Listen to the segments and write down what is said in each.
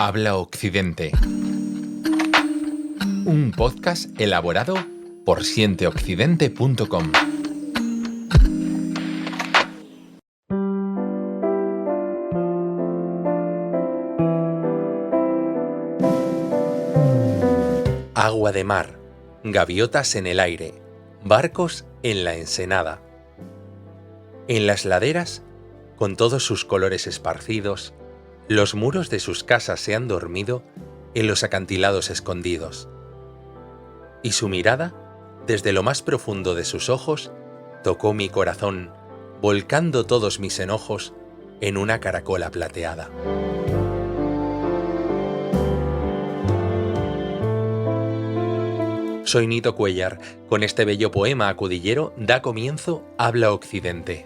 Habla Occidente. Un podcast elaborado por sienteoccidente.com. Agua de mar, gaviotas en el aire, barcos en la ensenada. En las laderas, con todos sus colores esparcidos, los muros de sus casas se han dormido en los acantilados escondidos. Y su mirada, desde lo más profundo de sus ojos, tocó mi corazón, volcando todos mis enojos en una caracola plateada. Soy Nito Cuellar. Con este bello poema acudillero da comienzo Habla Occidente.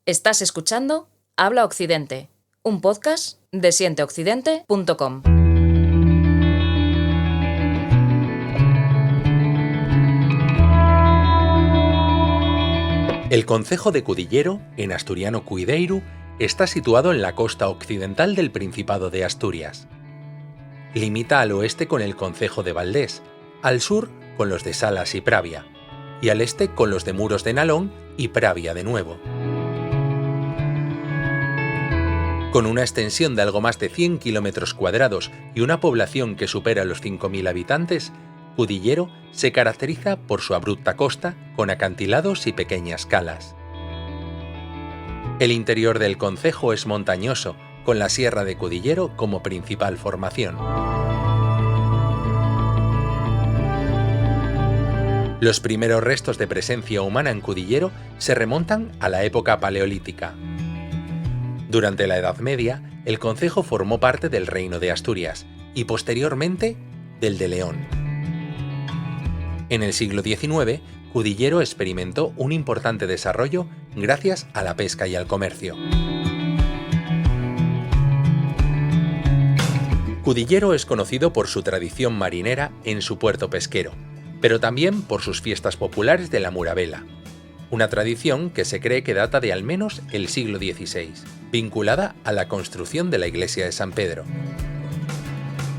Estás escuchando Habla Occidente, un podcast de sienteoccidente.com. El concejo de Cudillero, en asturiano Cuideiru, está situado en la costa occidental del Principado de Asturias. Limita al oeste con el concejo de Valdés, al sur con los de Salas y Pravia, y al este con los de Muros de Nalón y Pravia de nuevo. Con una extensión de algo más de 100 kilómetros cuadrados y una población que supera los 5.000 habitantes, Cudillero se caracteriza por su abrupta costa con acantilados y pequeñas calas. El interior del concejo es montañoso, con la Sierra de Cudillero como principal formación. Los primeros restos de presencia humana en Cudillero se remontan a la época paleolítica. Durante la Edad Media, el concejo formó parte del Reino de Asturias y posteriormente del de León. En el siglo XIX, Cudillero experimentó un importante desarrollo gracias a la pesca y al comercio. Cudillero es conocido por su tradición marinera en su puerto pesquero, pero también por sus fiestas populares de la Muravela, una tradición que se cree que data de al menos el siglo XVI, vinculada a la construcción de la iglesia de San Pedro.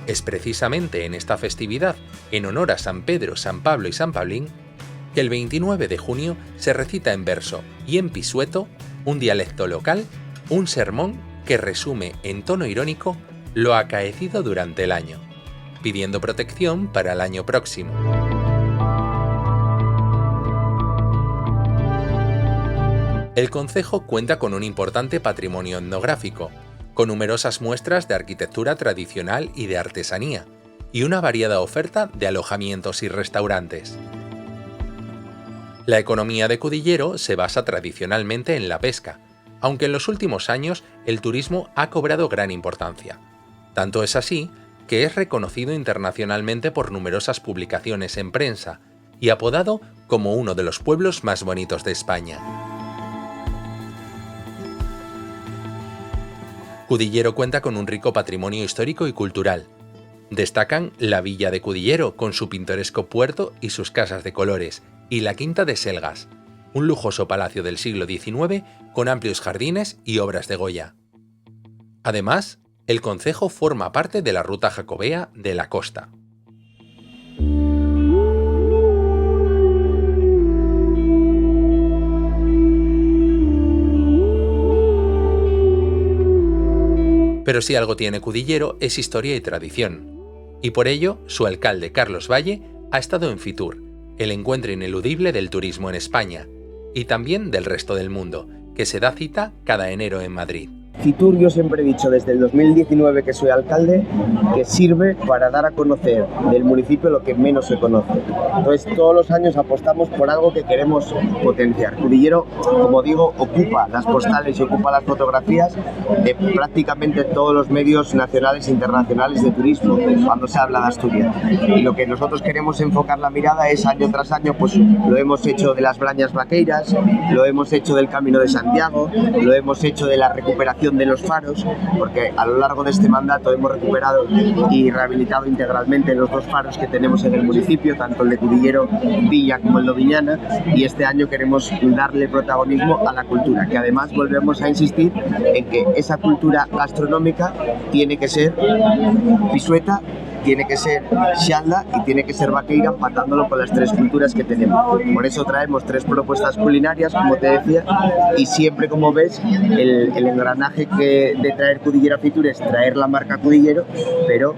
Es precisamente en esta festividad, en honor a San Pedro, San Pablo y San Pablín, que el 29 de junio se recita en verso y en pisueto, un dialecto local, un sermón que resume en tono irónico lo acaecido durante el año, pidiendo protección para el año próximo. El concejo cuenta con un importante patrimonio etnográfico, con numerosas muestras de arquitectura tradicional y de artesanía, y una variada oferta de alojamientos y restaurantes. La economía de Cudillero se basa tradicionalmente en la pesca, aunque en los últimos años el turismo ha cobrado gran importancia. Tanto es así que es reconocido internacionalmente por numerosas publicaciones en prensa y apodado como uno de los pueblos más bonitos de España. Cudillero cuenta con un rico patrimonio histórico y cultural. Destacan la Villa de Cudillero con su pintoresco puerto y sus casas de colores, y la Quinta de Selgas, un lujoso palacio del siglo XIX con amplios jardines y obras de Goya. Además, el concejo forma parte de la ruta jacobea de la costa. Pero si algo tiene Cudillero es historia y tradición, y por ello su alcalde Carlos Valle ha estado en Fitur, el encuentro ineludible del turismo en España, y también del resto del mundo, que se da cita cada enero en Madrid. Fitur, yo siempre he dicho desde el 2019 que soy alcalde, que sirve para dar a conocer del municipio lo que menos se conoce. Entonces todos los años apostamos por algo que queremos potenciar. Cudillero, como digo, ocupa las postales y ocupa las fotografías de prácticamente todos los medios nacionales e internacionales de turismo cuando se habla de Asturias. Y lo que nosotros queremos enfocar la mirada es año tras año, pues lo hemos hecho de las Brañas Vaqueiras, lo hemos hecho del Camino de Santiago, lo hemos hecho de la recuperación recuperación de los faros, porque a lo largo de este mandato hemos recuperado y rehabilitado integralmente los 2 faros que tenemos en el municipio, tanto el de Cudillero Villa como el de Oviñana, y este año queremos darle protagonismo a la cultura, que además volvemos a insistir en que esa cultura gastronómica tiene que ser pisueta, tiene que ser xalda y tiene que ser vaqueira, empatándolo con las 3 culturas que tenemos. Por eso traemos 3 propuestas culinarias, como te decía, y siempre, como ves, el engranaje de traer Cudillero a Fitur es traer la marca Cudillero, pero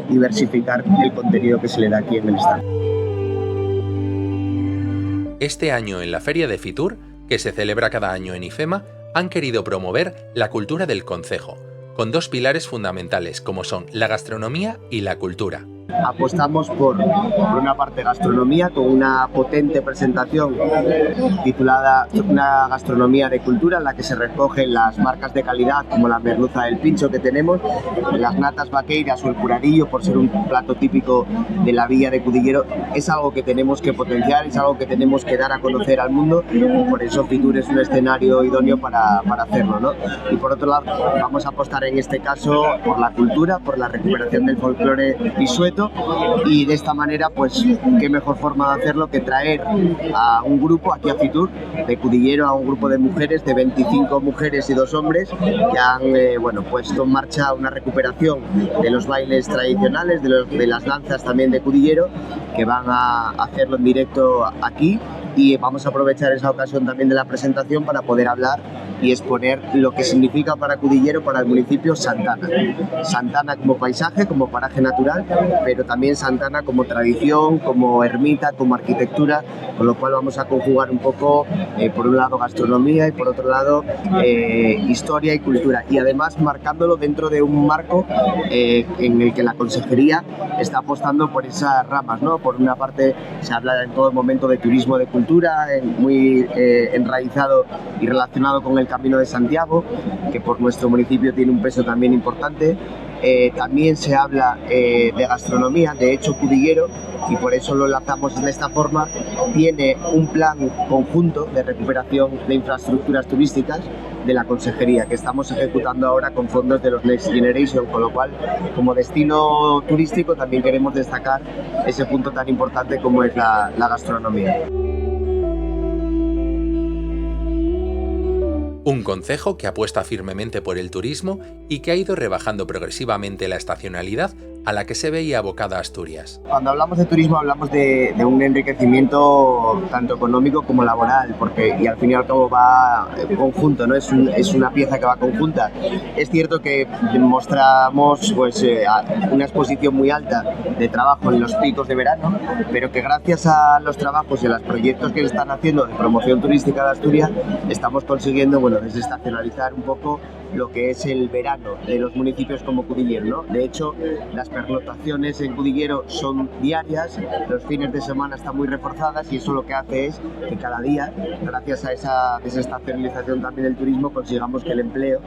diversificar el contenido que se le da aquí en el stand. Este año en la Feria de Fitur, que se celebra cada año en IFEMA, han querido promover la cultura del concejo, con 2 pilares fundamentales como son la gastronomía y la cultura. Apostamos por una parte gastronomía, con una potente presentación titulada Una gastronomía de cultura, en la que se recogen las marcas de calidad como la merluza del pincho que tenemos, las natas vaqueiras o el curadillo, por ser un plato típico de la villa de Cudillero. Es algo que tenemos que potenciar, es algo que tenemos que dar a conocer al mundo, y por eso Fitur es un escenario idóneo para hacerlo, ¿no? Y por otro lado, vamos a apostar en este caso por la cultura, por la recuperación del folclore pisueto, y de esta manera, pues qué mejor forma de hacerlo que traer a un grupo aquí a Fitur de Cudillero, a un grupo de mujeres, de 25 mujeres y 2 hombres, que han puesto en marcha una recuperación de los bailes tradicionales, de las danzas también de Cudillero, que van a hacerlo en directo aquí, y vamos a aprovechar esa ocasión también de la presentación para poder hablar y exponer lo que significa para Cudillero, para el municipio, Santana. Santana como paisaje, como paraje natural, pero también Santana como tradición, como ermita, como arquitectura, con lo cual vamos a conjugar un poco, por un lado, gastronomía y por otro lado, historia y cultura, y además marcándolo dentro de un marco en el que la consejería está apostando por esas ramas, ¿no? Por una parte, se habla en todo momento de turismo de cultura, muy enraizado y relacionado con el Camino de Santiago, que por nuestro municipio tiene un peso también importante. También se habla de gastronomía. De hecho, Cudillero, y por eso lo lanzamos de esta forma, tiene un plan conjunto de recuperación de infraestructuras turísticas de la consejería, que estamos ejecutando ahora con fondos de los Next Generation, con lo cual, como destino turístico, también queremos destacar ese punto tan importante como es la gastronomía. Un concejo que apuesta firmemente por el turismo y que ha ido rebajando progresivamente la estacionalidad a la que se veía abocada Asturias. Cuando hablamos de turismo hablamos de un enriquecimiento tanto económico como laboral, porque y al fin y al cabo va conjunto, ¿no? Es una pieza que va conjunta. Es cierto que mostramos una exposición muy alta de trabajo en los picos de verano, pero que gracias a los trabajos y a los proyectos que se están haciendo de promoción turística de Asturias estamos consiguiendo desestacionalizar un poco lo que es el verano de los municipios como Cudillero, ¿no? De hecho, las pernoctaciones en Cudillero son diarias, los fines de semana están muy reforzadas, y eso lo que hace es que cada día, gracias a esa desestacionalización también del turismo, consigamos que el empleo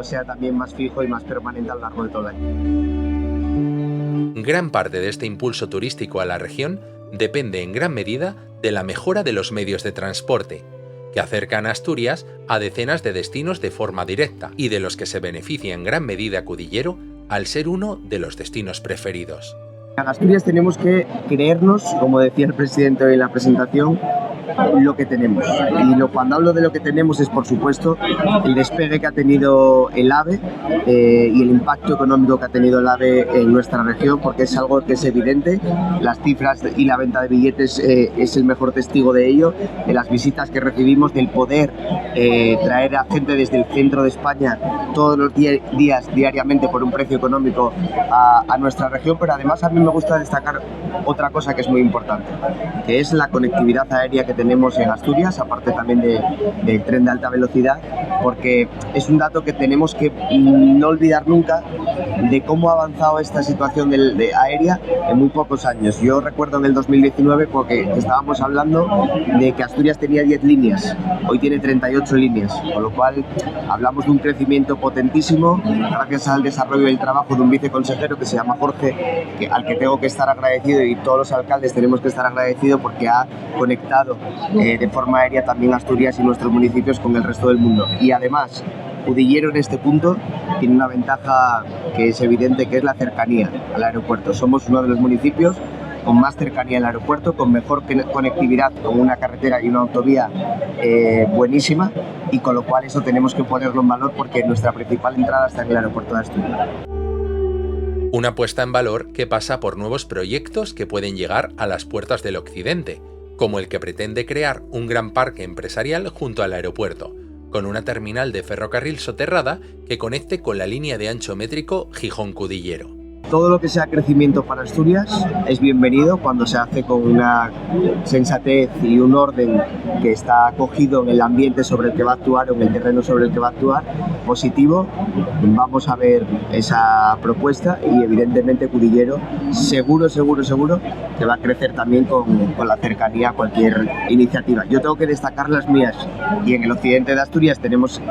sea también más fijo y más permanente a lo largo de todo el año. Gran parte de este impulso turístico a la región depende en gran medida de la mejora de los medios de transporte, que acercan a Asturias a decenas de destinos de forma directa y de los que se beneficia en gran medida Cudillero al ser uno de los destinos preferidos. En Asturias tenemos que creernos, como decía el presidente hoy en la presentación, lo que tenemos. Y cuando hablo de lo que tenemos es, por supuesto, el despegue que ha tenido el AVE y el impacto económico que ha tenido el AVE en nuestra región, porque es algo que es evidente. Las cifras y la venta de billetes es el mejor testigo de ello, de las visitas que recibimos, del poder traer a gente desde el centro de España todos los días diariamente por un precio económico a nuestra región. Pero además a mí me gusta destacar otra cosa que es muy importante, que es la conectividad aérea que tenemos en Asturias, aparte también del tren de alta velocidad, porque es un dato que tenemos que no olvidar nunca de cómo ha avanzado esta situación de aérea en muy pocos años. Yo recuerdo en el 2019 porque estábamos hablando de que Asturias tenía 10 líneas, hoy tiene 38 líneas, con lo cual hablamos de un crecimiento potentísimo gracias al desarrollo del trabajo de un viceconsejero que se llama Jorge, al que tengo que estar agradecido, y todos los alcaldes tenemos que estar agradecidos, porque ha conectado de forma aérea también Asturias y nuestros municipios con el resto del mundo. Y además, Cudillero en este punto tiene una ventaja que es evidente, que es la cercanía al aeropuerto. Somos uno de los municipios con más cercanía al aeropuerto, con mejor conectividad, con una carretera y una autovía buenísima, y con lo cual eso tenemos que ponerlo en valor porque nuestra principal entrada está en el aeropuerto de Asturias. Una puesta en valor que pasa por nuevos proyectos que pueden llegar a las puertas del occidente, como el que pretende crear un gran parque empresarial junto al aeropuerto, con una terminal de ferrocarril soterrada que conecte con la línea de ancho métrico Gijón-Cudillero. Todo lo que sea crecimiento para Asturias es bienvenido cuando se hace con una sensatez y un orden que está acogido en el ambiente sobre el que va a actuar o en el terreno sobre el que va a actuar, positivo. Vamos a ver esa propuesta y evidentemente Cudillero seguro que va a crecer también con la cercanía a cualquier iniciativa. Yo tengo que destacar las mías, y en el occidente de Asturias tenemos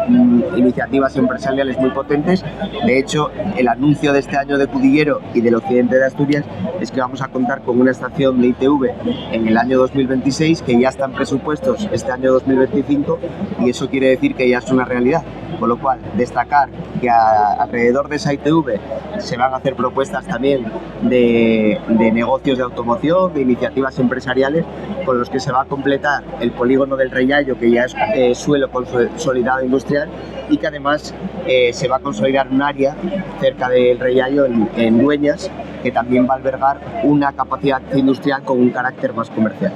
iniciativas empresariales muy potentes. De hecho, el anuncio de este año de Cudillero y del occidente de Asturias es que vamos a contar con una estación de ITV en el año 2026, que ya están presupuestos este año 2025, y eso quiere decir que ya es una realidad. Con lo cual, destacar que alrededor de esa ITV se van a hacer propuestas también de negocios de automoción, de iniciativas empresariales, con los que se va a completar el polígono del Reyayo, que ya es suelo consolidado industrial, y que además se va a consolidar un área cerca del Reyayo, en Dueñas, que también va a albergar una capacidad industrial con un carácter más comercial.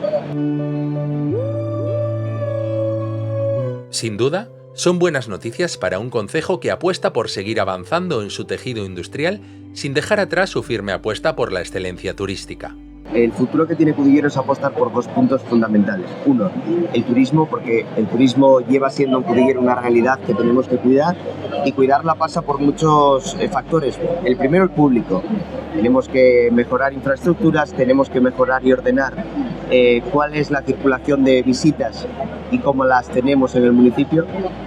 Sin duda, son buenas noticias para un concejo que apuesta por seguir avanzando en su tejido industrial sin dejar atrás su firme apuesta por la excelencia turística. El futuro que tiene Cudillero es apostar por dos puntos fundamentales. Uno, el turismo, porque el turismo lleva siendo en Cudillero una realidad que tenemos que cuidar, y cuidarla pasa por muchos factores. El primero, el público. Tenemos que mejorar infraestructuras, tenemos que mejorar y ordenar cuál es la circulación de visitas y cómo las tenemos en el municipio,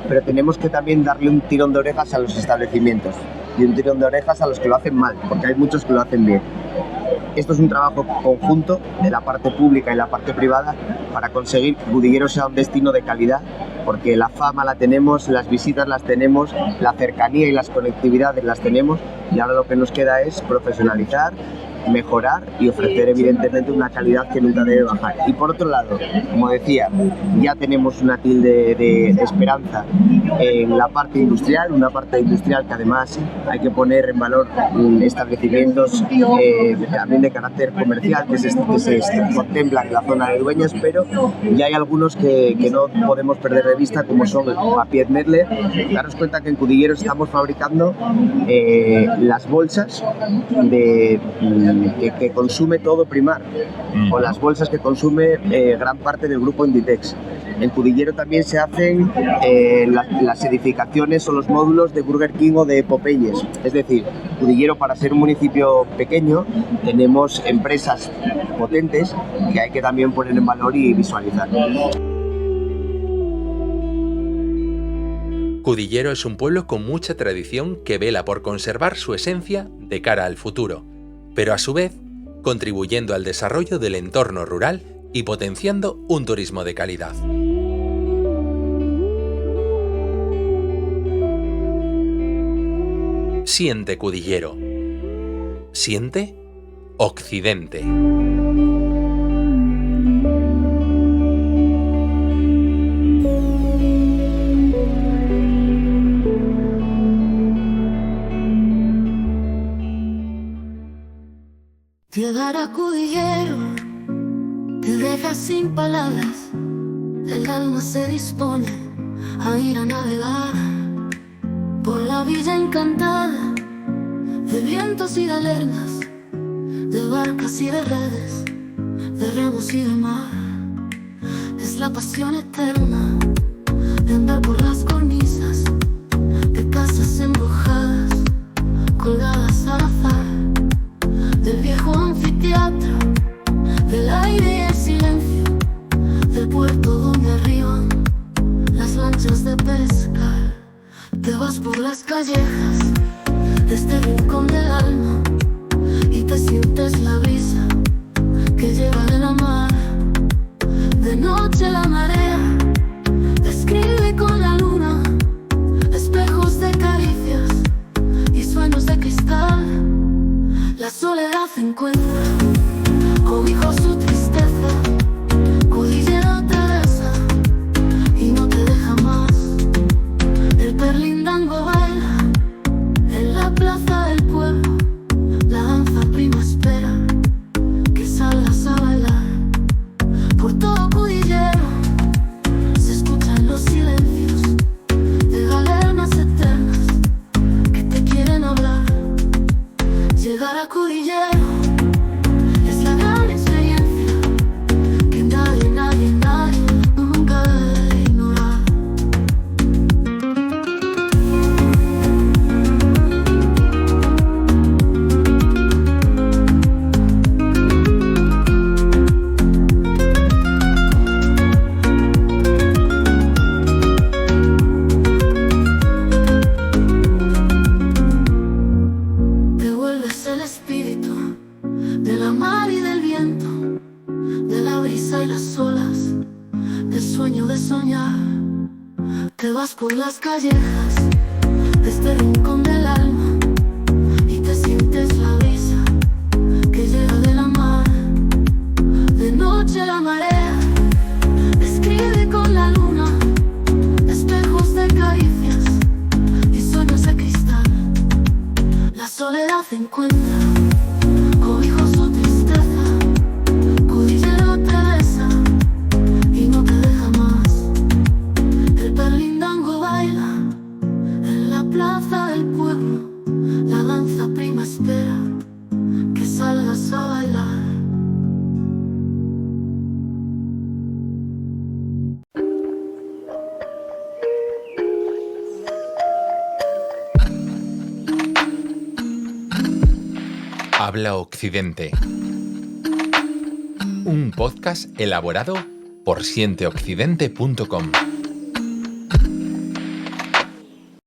pero tenemos que también darle un tirón de orejas a los establecimientos y un tirón de orejas a los que lo hacen mal, porque hay muchos que lo hacen bien. Esto es un trabajo conjunto de la parte pública y la parte privada para conseguir que Cudillero sea un destino de calidad, porque la fama la tenemos, las visitas las tenemos, la cercanía y las conectividades las tenemos, y ahora lo que nos queda es profesionalizar, mejorar y ofrecer evidentemente una calidad que nunca debe bajar. Y por otro lado, como decía, ya tenemos una tilde de esperanza en la parte industrial, una parte industrial que además hay que poner en valor establecimientos también de carácter comercial que se contemplan en la zona de Dueñas, pero ya hay algunos que no podemos perder de vista, como son Papier Medler. Daros cuenta que en Cudillero estamos fabricando las bolsas que consume todo Primar, o las bolsas que consume gran parte del grupo Inditex. En Cudillero también se hacen las edificaciones o los módulos de Burger King o de Popeyes. Es decir, Cudillero, para ser un municipio pequeño, tenemos empresas potentes que hay que también poner en valor y visualizar. Cudillero es un pueblo con mucha tradición que vela por conservar su esencia de cara al futuro, pero a su vez contribuyendo al desarrollo del entorno rural y potenciando un turismo de calidad. Siente Cudillero. Siente Occidente. Llegar a Cudillero te deja sin palabras, el alma se dispone a ir a navegar por la villa encantada de vientos y de alernas, de barcas y de redes, de remos y de mar. Es la pasión eterna de andar por las cornisas de casas embrujadas, colgadas al azar, del viejo anfiteatro, del aire y el silencio, del puerto donde arriban las lanchas de pescar. Te vas por las callejas de este rincón del alma y te sientes la brisa que llega de la mar. De noche la marea te escribe con la luna, espejos Te vas por las callejas de este rincón del alma y te sientes la brisa que llega de la mar. De noche la marea escribe con la luna espejos de caricias y sueños de cristal. La soledad encuentra cobijos o tristeza, cudillero te besa y no te deja más. El perlindango baila en la plaza del pueblo, la danza prima espera que salgas a bailar. Habla Occidente. Un podcast elaborado por sienteoccidente.com.